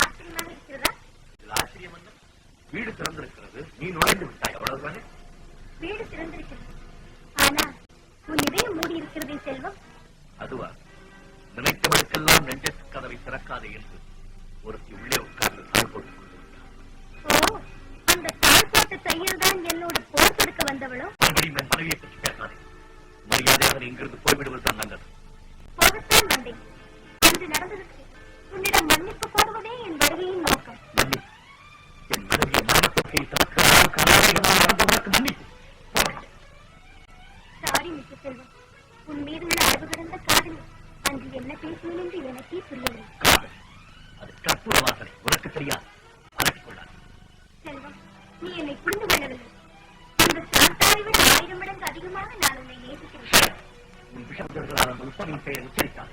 ஆச்சரியமாக இருக்கிறதா? ஆச்சரியம் என்ன? வீடு திறந்திருக்கிறது, நீ நுழைந்து விட்டாய், அவ்வளவுதானே? வீடு திறந்திருக்கிறது, ஆனா உன் இதயம் மூடி இருக்கிறதே செல்வம். அதுவா? நினைத்தவளுக்கெல்லாம் நெஞ்சத்து கதவை திறக்காதே என்று ஒருத்தி உள்ளே உட்கார்ந்து தாழ் போட்டுக் கொண்டிருந்தார். ஓ, அந்த தாழ் போட்ட தையல் தான் என்னோடு போர் தொடுக்க வந்தவளோ? மறுபடியும் என் மனைவியை பற்றி பேசாதே. மரியாதையாக இங்கிருந்து போய்விடுவதுதான் நல்லது. போகத்தான் வந்தேன். அன்று நடந்ததற்கு உன்னிடம் மன்னிப்பு கோருவதே என் வருகையின் நோக்கம். மன்னிப்பு? என் மனைவியை மரணத்தொகையை தனக்கு மன்னிப்பு? சாரி மிஸ்டர் செல்வம், உன் மீதுள்ள அறிவு கடந்த காதல் அன்று என்ன பேசினேன் என்று எனக்கே புரியவில்லை. காதல் அது கற்பூர வாசனை, உனக்கு தெரியாது. அலட்டிக் கொள்ளாது. செல்வம், நீ என்னை புரிந்து கொள்ளவில்லை. இந்த சாந்தாவை விட 1000 மடங்கு அதிகமாக நான் உன்னை நேசிக்கிறேன். உன் விஷயங்களால் அந்த உத்தமின் பெயரை உச்சரித்தார்.